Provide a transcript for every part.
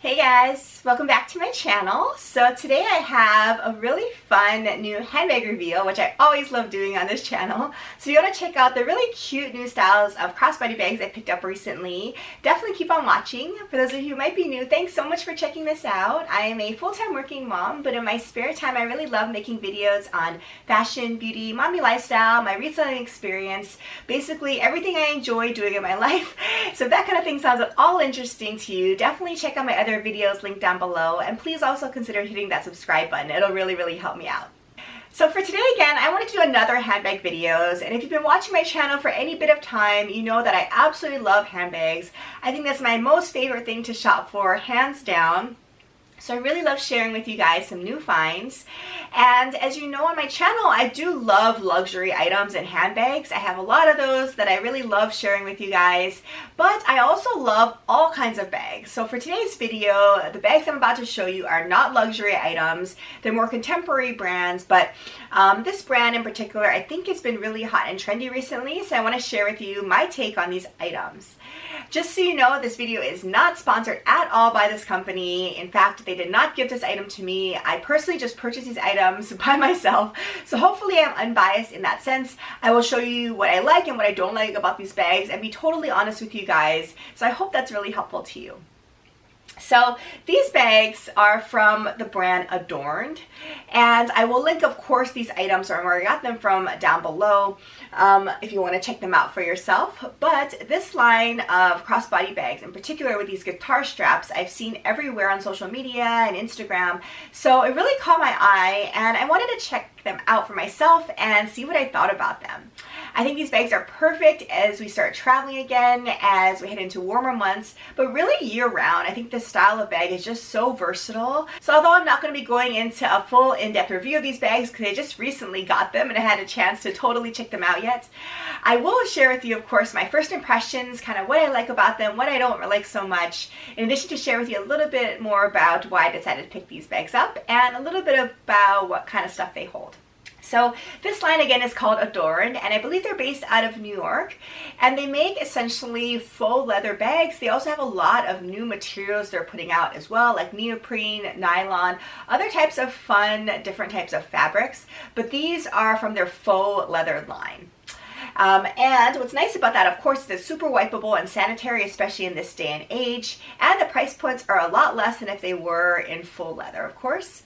Hey guys, welcome back to my channel. So today I have a really fun new handbag reveal, which I always love doing on this channel. So if you want to check out the really cute new styles of crossbody bags I picked up recently, definitely keep on watching. For those of you who might be new, thanks so much for checking this out. I am a full-time working mom, but in my spare time I really love making videos on fashion, beauty, mommy lifestyle, my reselling experience, basically everything I enjoy doing in my life. So if that kind of thing sounds at all interesting to you, definitely check out my other videos linked down below, and please also consider hitting that subscribe button. It'll really help me out. So for today again, I wanted to do another handbag videos, and if you've been watching my channel for any bit of time, you know that I absolutely love handbags. I think that's my most favorite thing to shop for, hands down. So I really love sharing with you guys some new finds. And as you know on my channel, I do love luxury items and handbags. I have a lot of those that I really love sharing with you guys, but I also love all kinds of bags. So for today's video, the bags I'm about to show you are not luxury items. They're more contemporary brands, but this brand in particular, I think it's been really hot and trendy recently, so I want to share with you my take on these items. Just so you know, this video is not sponsored at all by this company. In fact, they did not give this item to me. I personally just purchased these items by myself. So hopefully I'm unbiased in that sense. I will show you what I like and what I don't like about these bags and be totally honest with you guys. So I hope that's really helpful to you. So these bags are from the brand Adorned, and I will link, of course, these items or where I got them from down below if you want to check them out for yourself. But this line of crossbody bags, in particular with these guitar straps, I've seen everywhere on social media and Instagram, so it really caught my eye, and I wanted to check them out for myself and see what I thought about them. I think these bags are perfect as we start traveling again, as we head into warmer months, but really year-round. I think this style of bag is just so versatile. So although I'm not going to be going into a full in-depth review of these bags because I just recently got them and I had a chance to totally check them out yet, I will share with you, of course, my first impressions, kind of what I like about them, what I don't like so much, in addition to share with you a little bit more about why I decided to pick these bags up and a little bit about what kind of stuff they hold. So this line again is called Adorned, and I believe they're based out of New York, and they make essentially faux leather bags. They also have a lot of new materials they're putting out as well, like neoprene, nylon, other types of fun, different types of fabrics, but these are from their faux leather line. And what's nice about that, of course, is it's super wipeable and sanitary, especially in this day and age, and the price points are a lot less than if they were in full leather, of course.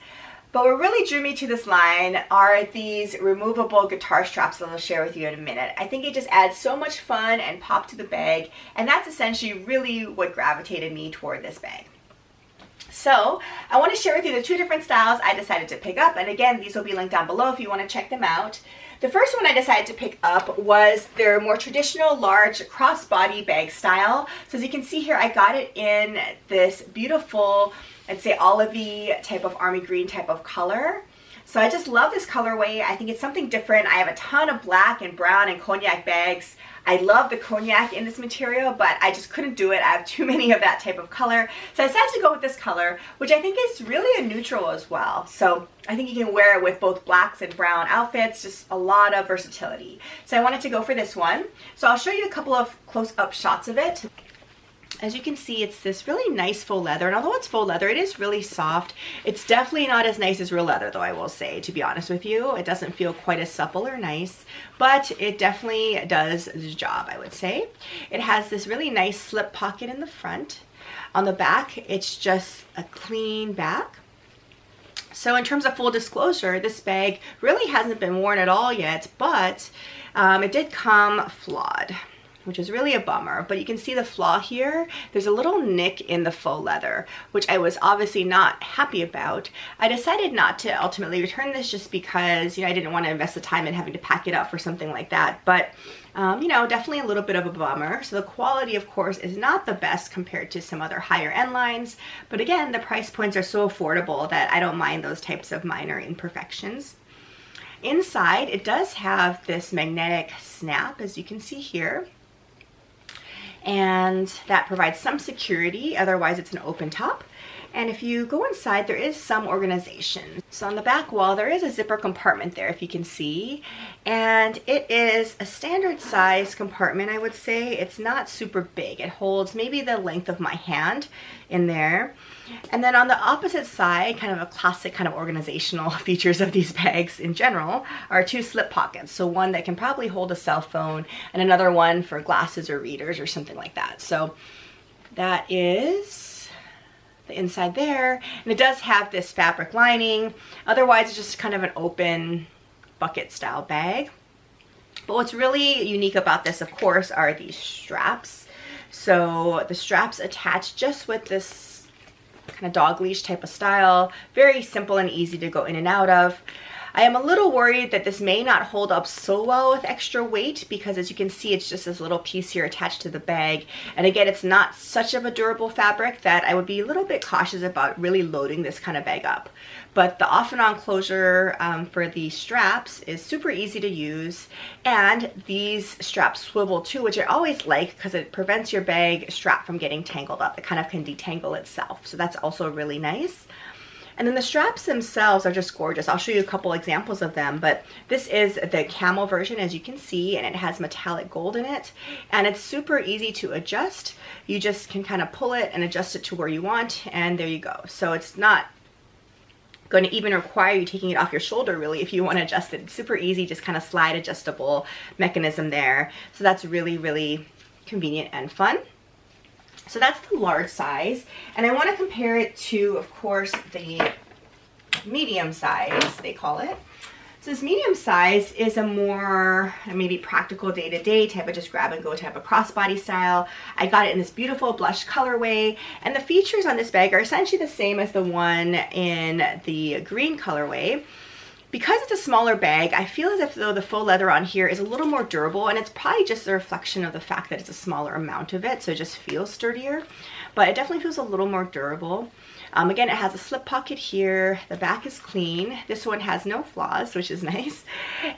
But what really drew me to this line are these removable guitar straps that I'll share with you in a minute. I think it just adds so much fun and pop to the bag, and that's essentially really what gravitated me toward this bag. So I want to share with you the two different styles I decided to pick up, and again, these will be linked down below if you want to check them out. The first one I decided to pick up was their more traditional large crossbody bag style. So as you can see here, I got it in this beautiful, I'd say olivey type of army green type of color. So I just love this colorway. I think it's something different. I have a ton of black and brown and cognac bags. I love the cognac in this material, but I just couldn't do it. I have too many of that type of color. So I decided to go with this color, which I think is really a neutral as well. So I think you can wear it with both blacks and brown outfits, just a lot of versatility. So I wanted to go for this one. So I'll show you a couple of close-up shots of it. As you can see, it's this really nice faux leather, and although it's faux leather, it is really soft. It's definitely not as nice as real leather, though, I will say, to be honest with you. It doesn't feel quite as supple or nice, but it definitely does the job, I would say. It has this really nice slip pocket in the front. On the back, it's just a clean back. So in terms of full disclosure, this bag really hasn't been worn at all yet, but it did come flawed, which is really a bummer. But you can see the flaw here. There's a little nick in the faux leather, which I was obviously not happy about. I decided not to ultimately return this just because, you know, I didn't want to invest the time in having to pack it up for something like that. But, you know, definitely a little bit of a bummer. So the quality, of course, is not the best compared to some other higher end lines. But again, the price points are so affordable that I don't mind those types of minor imperfections. Inside, it does have this magnetic snap, as you can see here. and that provides some security. Otherwise, it's an open top. And if you go inside, there is some organization. So on the back wall, there is a zipper compartment there, if you can see. And it is a standard size compartment, I would say. It's not super big. It holds maybe the length of my hand in there. And then on the opposite side, kind of a classic kind of organizational features of these bags in general, are two slip pockets. So one that can probably hold a cell phone and another one for glasses or readers or something like that. So that is the inside there, and it does have this fabric lining. Otherwise, it's just kind of an open bucket style bag. But what's really unique about this, of course, are these straps. So the straps attach just with this kind of dog leash type of style. Very simple and easy to go in and out of. I am a little worried that this may not hold up so well with extra weight, because as you can see, it's just this little piece here attached to the bag. And again, it's not such of a durable fabric that I would be a little bit cautious about really loading this kind of bag up. But the off and on closure for the straps is super easy to use. And these straps swivel too, which I always like because it prevents your bag strap from getting tangled up. It kind of can detangle itself. So that's also really nice. And then the straps themselves are just gorgeous. I'll show you a couple examples of them, but this is the camel version, as you can see, and it has metallic gold in it. And it's super easy to adjust. You just can kind of pull it and adjust it to where you want, and there you go. So it's not going to even require you taking it off your shoulder, really, if you want to adjust it. It's super easy, just kind of slide adjustable mechanism there. So that's really, really convenient and fun. So that's the large size, and I want to compare it to, of course, the medium size, they call it. So this medium size is a more maybe practical day-to-day type of just grab and go type of crossbody style. I got it in this beautiful blush colorway, and the features on this bag are essentially the same as the one in the green colorway. Because it's a smaller bag, I feel as if though the faux leather on here is a little more durable, and it's probably just a reflection of the fact that it's a smaller amount of it, so it just feels sturdier. But it definitely feels a little more durable. Again, it has a slip pocket here. The back is clean. This one has no flaws, which is nice.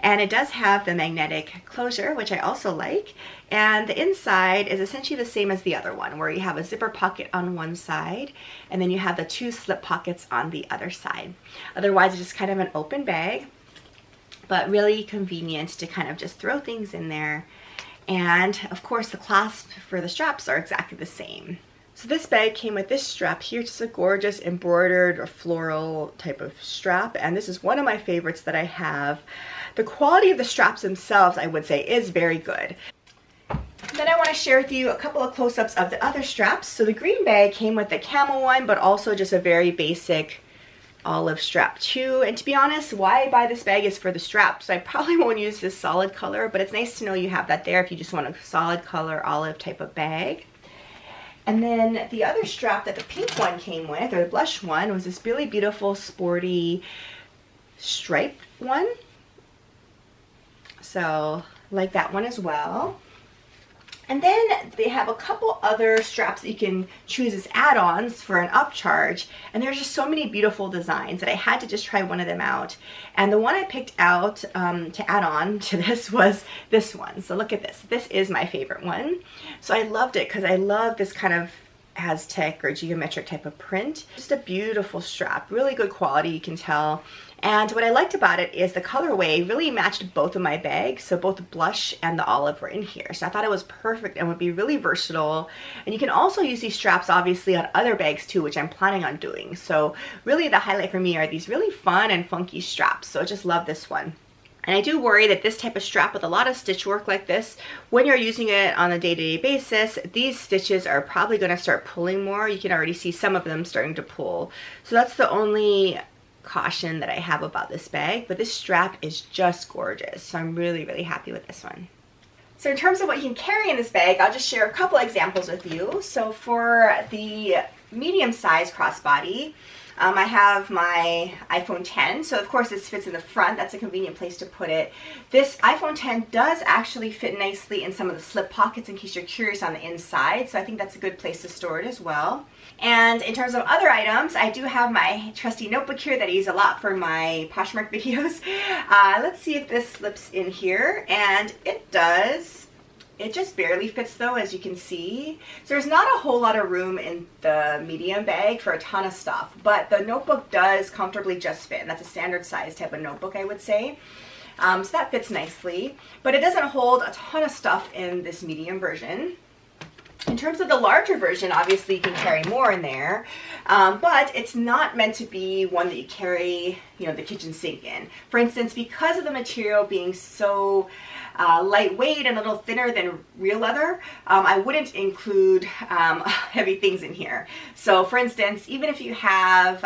And it does have the magnetic closure, which I also like. And the inside is essentially the same as the other one, where you have a zipper pocket on one side, and then you have the two slip pockets on the other side. Otherwise, it's just kind of an open bag, but really convenient to kind of just throw things in there. And of course, the clasps for the straps are exactly the same. So this bag came with this strap here, just a gorgeous embroidered or floral type of strap, and this is one of my favorites that I have. The quality of the straps themselves, I would say, is very good. Then I want to share with you a couple of close-ups of the other straps. So the green bag came with the camel one, but also just a very basic olive strap too. And to be honest, why I buy this bag is for the straps. I probably won't use this solid color, but it's nice to know you have that there if you just want a solid color olive type of bag. And then the other strap that the pink one came with, or the blush one, was this really beautiful sporty striped one. So like that one as well. And then they have a couple other straps that you can choose as add-ons for an upcharge. And there's just so many beautiful designs that I had to just try one of them out. And the one I picked out to add on to this was this one. So look at this. This is my favorite one. So I loved it because I love this kind of Aztec or geometric type of print. Just a beautiful strap, really good quality, you can tell. And what I liked about it is the colorway really matched both of my bags. So both the blush and the olive were in here. So I thought it was perfect and would be really versatile. And you can also use these straps obviously on other bags too, which I'm planning on doing. So really the highlight for me are these really fun and funky straps. So I just love this one. And I do worry that this type of strap with a lot of stitch work like this, when you're using it on a day-to-day basis, these stitches are probably going to start pulling more. You can already see some of them starting to pull. So that's the only caution that I have about this bag, but this strap is just gorgeous. So I'm really, really happy with this one. So in terms of what you can carry in this bag, I'll just share a couple examples with you. So for the medium-sized crossbody, I have my iPhone 10, so of course this fits in the front. That's a convenient place to put it. This iPhone 10 does actually fit nicely in some of the slip pockets in case you're curious on the inside, so I think that's a good place to store it as well. And in terms of other items, I do have my trusty notebook here that I use a lot for my Poshmark videos. Let's see if this slips in here, and it does. It just barely fits though, as you can see. So there's not a whole lot of room in the medium bag for a ton of stuff, but the notebook does comfortably just fit, and that's a standard size type of notebook, I would say. So that fits nicely, but it doesn't hold a ton of stuff in this medium version. In terms of the larger version, obviously you can carry more in there, but it's not meant to be one that you carry, you know, the kitchen sink in. For instance, because of the material being so lightweight and a little thinner than real leather, I wouldn't include heavy things in here. So for instance, even if you have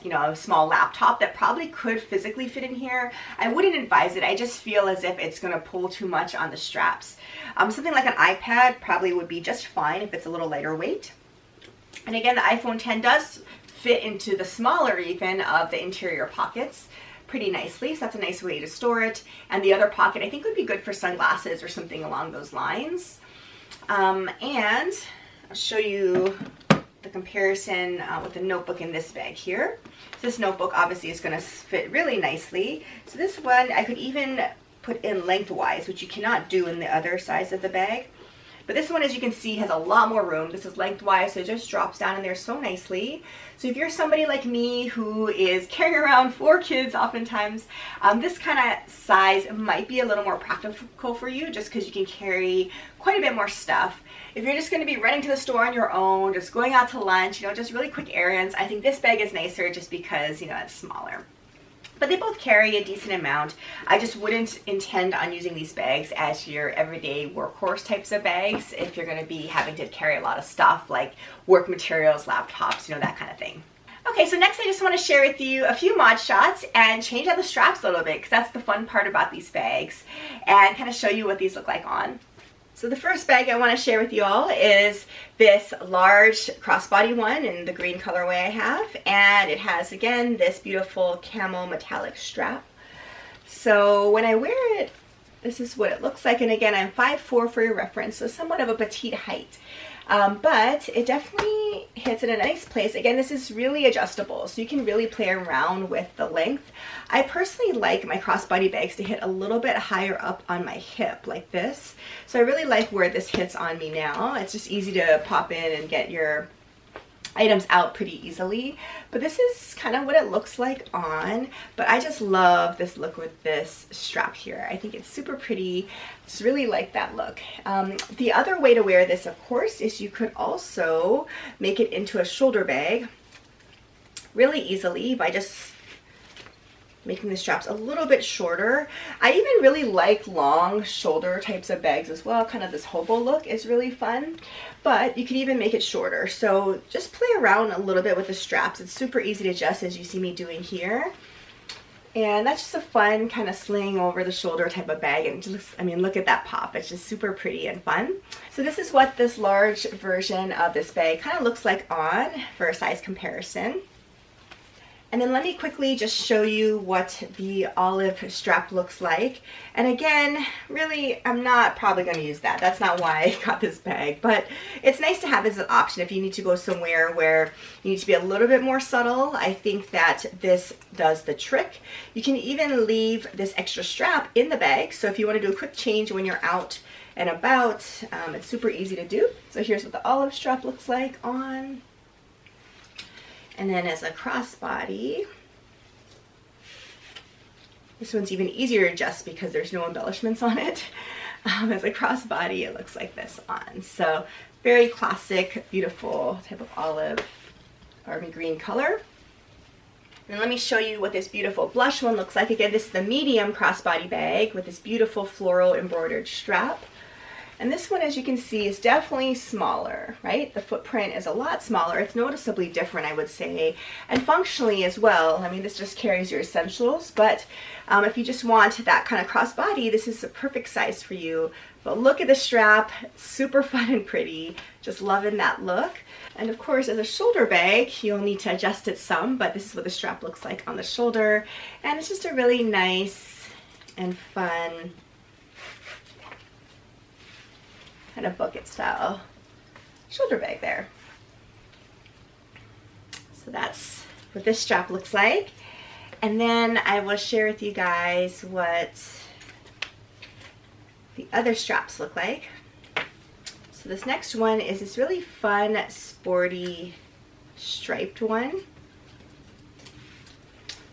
you know, a small laptop that probably could physically fit in here, I wouldn't advise it. I just feel as if it's going to pull too much on the straps. Something like an iPad probably would be just fine if it's a little lighter weight. And again, the iPhone X does fit into the smaller even of the interior pockets pretty nicely, so that's a nice way to store it. And the other pocket I think would be good for sunglasses or something along those lines. And I'll show you the comparison with the notebook in this bag here. So this notebook obviously is going to fit really nicely. So this one I could even put in lengthwise, which you cannot do in the other size of the bag. But this one, as you can see, has a lot more room. This is lengthwise, so it just drops down in there so nicely. So if you're somebody like me who is carrying around 4 kids oftentimes, this kind of size might be a little more practical for you, just because you can carry quite a bit more stuff. If you're just going to be running to the store on your own, just going out to lunch, you know, just really quick errands, I think this bag is nicer just because, you know, it's smaller. But they both carry a decent amount. I just wouldn't intend on using these bags as your everyday workhorse types of bags if you're going to be having to carry a lot of stuff like work materials, laptops, you know, that kind of thing. Okay, so next I just want to share with you a few mod shots and change out the straps a little bit, because that's the fun part about these bags, and kind of show you what these look like on. So the first bag I want to share with you all is this large crossbody one in the green colorway I have, and it has again this beautiful camel metallic strap. So when I wear it, this is what it looks like, and again I'm 5'4" for your reference, so somewhat of a petite height. But it definitely hits in a nice place. Again, this is really adjustable, so you can really play around with the length. I personally like my crossbody bags to hit a little bit higher up on my hip like this. So I really like where this hits on me now. It's just easy to pop in and get your items out pretty easily. But this is kind of what it looks like on, but I just love this look with this strap here. I think it's super pretty. Just really like that look. The other way to wear this, of course, is you could also make it into a shoulder bag really easily by just making the straps a little bit shorter. I even really like long shoulder types of bags as well. Kind of this hobo look is really fun, but you can even make it shorter. So just play around a little bit with the straps. It's super easy to adjust, as you see me doing here. And that's just a fun kind of sling over the shoulder type of bag. And just, I mean, look at that pop. It's just super pretty and fun. So this is what this large version of this bag kind of looks like on for a size comparison. And then let me quickly just show you what the olive strap looks like. And again, really, I'm not probably going to use that. That's not why I got this bag, but it's nice to have as an option if you need to go somewhere where you need to be a little bit more subtle. I think that this does the trick. You can even leave this extra strap in the bag. So if you want to do a quick change when you're out and about, it's super easy to do. So here's what the olive strap looks like on. And then as a crossbody, this one's even easier to adjust because there's no embellishments on it. As a crossbody, it looks like this on. So very classic, beautiful type of olive army green color. And let me show you what this beautiful blush one looks like. Again, this is the medium crossbody bag with this beautiful floral embroidered strap. And this one, as you can see, is definitely smaller, right? The footprint is a lot smaller. It's noticeably different, I would say, and functionally as well. I mean, this just carries your essentials, but if you just want that kind of crossbody, this is a perfect size for you. But look at the strap, super fun and pretty. Just loving that look. And of course, as a shoulder bag, you'll need to adjust it some, but this is what the strap looks like on the shoulder. And it's just a really nice and fun kind of bucket style shoulder bag there. So that's what this strap looks like. And then I will share with you guys what the other straps look like. So this next one is this really fun, sporty, striped one.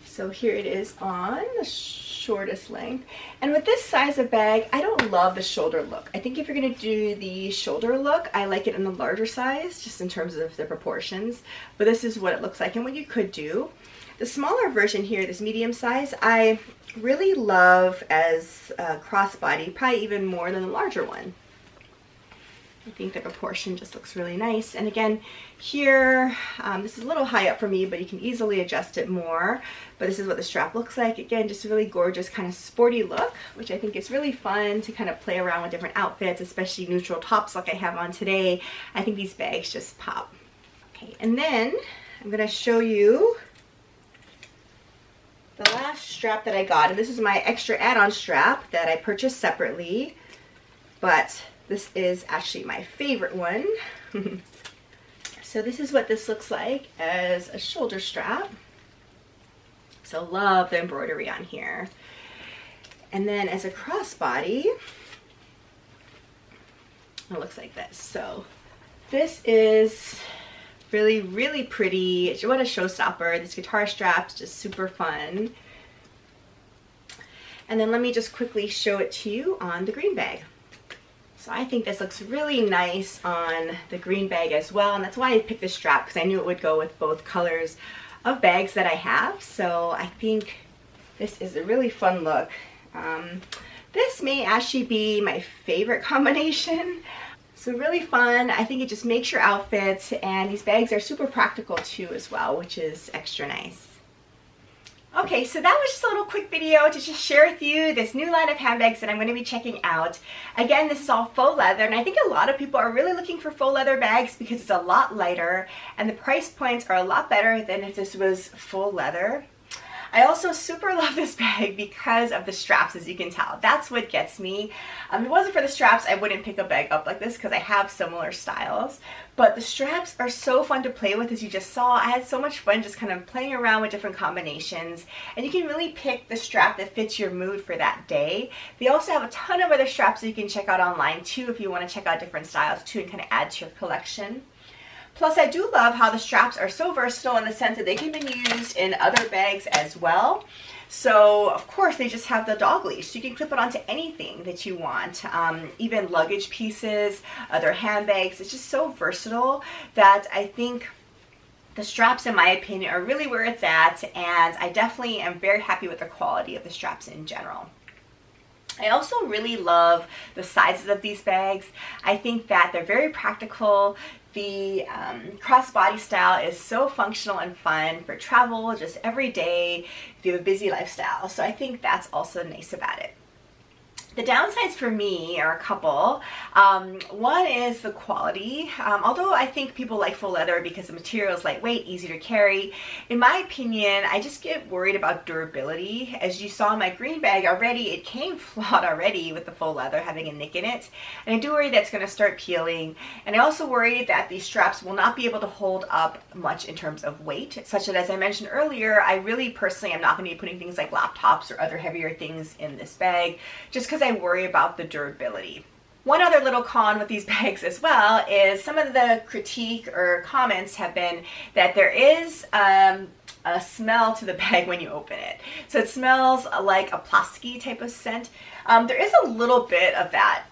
So here it is on the shortest length. And with this size of bag, I don't love the shoulder look. I think if you're gonna do the shoulder look, I like it in the larger size, just in terms of the proportions. But this is what it looks like and what you could do. The smaller version here, this medium size, I really love as a crossbody, probably even more than the larger one. I think the proportion just looks really nice. And again, here, this is a little high up for me, but you can easily adjust it more. But this is what the strap looks like. Again, just a really gorgeous kind of sporty look, which I think is really fun to kind of play around with different outfits, especially neutral tops like I have on today. I think these bags just pop. Okay, and then I'm gonna show you the last strap that I got. And this is my extra add-on strap that I purchased separately, but this is actually my favorite one. So this is what this looks like as a shoulder strap. So love the embroidery on here. And then as a crossbody, it looks like this. So this is really, really pretty. What a showstopper. This guitar strap's just super fun. And then let me just quickly show it to you on the green bag. So I think this looks really nice on the green bag as well, and that's why I picked this strap, because I knew it would go with both colors of bags that I have. So I think this is a really fun look. This may actually be my favorite combination. So really fun. I think it just makes your outfit, and these bags are super practical too as well, which is extra nice. Okay, so that was just a little quick video to just share with you this new line of handbags that I'm going to be checking out. Again, this is all faux leather, and I think a lot of people are really looking for faux leather bags because it's a lot lighter and the price points are a lot better than if this was full leather. I also super love this bag because of the straps, as you can tell. That's what gets me. If it wasn't for the straps, I wouldn't pick a bag up like this because I have similar styles. But the straps are so fun to play with, as you just saw. I had so much fun just kind of playing around with different combinations. And you can really pick the strap that fits your mood for that day. They also have a ton of other straps that you can check out online too if you want to check out different styles too and kind of add to your collection. Plus, I do love how the straps are so versatile in the sense that they can be used in other bags as well. So, of course, they just have the dog leash. So you can clip it onto anything that you want, even luggage pieces, other handbags. It's just so versatile that I think the straps, in my opinion, are really where it's at. And I definitely am very happy with the quality of the straps in general. I also really love the sizes of these bags. I think that they're very practical. The crossbody style is so functional and fun for travel, just every day, if you have a busy lifestyle. So I think that's also nice about it. The downsides for me are a couple. One is the quality. Although I think people like faux leather because the material is lightweight, easy to carry, in my opinion, I just get worried about durability. As you saw in my green bag already, it came flawed already with the faux leather having a nick in it. And I do worry that's going to start peeling. And I also worry that these straps will not be able to hold up much in terms of weight, such that, as I mentioned earlier, I really personally am not going to be putting things like laptops or other heavier things in this bag, just because I worry about the durability. One other little con with these bags as well is some of the critique or comments have been that there is a smell to the bag when you open it. So it smells like a plasticky type of scent. There is a little bit of that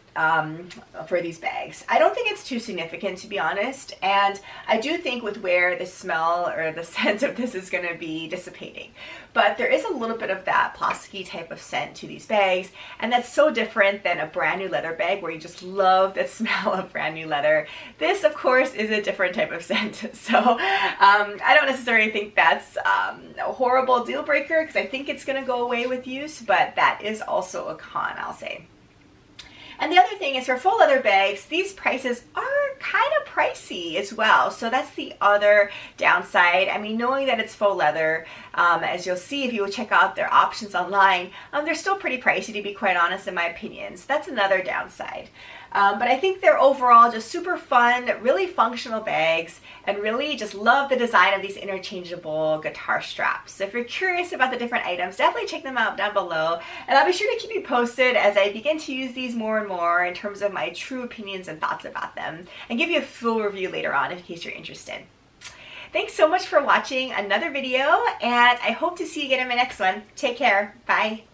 for these bags. I don't think it's too significant, to be honest, and I do think with wear the smell or the scent of this is going to be dissipating. But there is a little bit of that plasticky type of scent to these bags, and that's so different than a brand new leather bag where you just love the smell of brand new leather. This, of course, is a different type of scent, so I don't necessarily think that's a horrible deal breaker because I think it's going to go away with use, but that is also a con, I'll say. And the other thing is, for full leather bags, these prices are kind of pricey as well. So that's the other downside. I mean, knowing that it's faux leather, as you'll see if you will check out their options online, they're still pretty pricey, to be quite honest, in my opinion. So that's another downside. but I think they're overall just super fun, really functional bags, and really just love the design of these interchangeable guitar straps. So if you're curious about the different items, definitely check them out down below, and I'll be sure to keep you posted as I begin to use these more and more in terms of my true opinions and thoughts about them, and give you a full review later on in case you're interested. Thanks so much for watching another video, and I hope to see you again in my next one. Take care. Bye.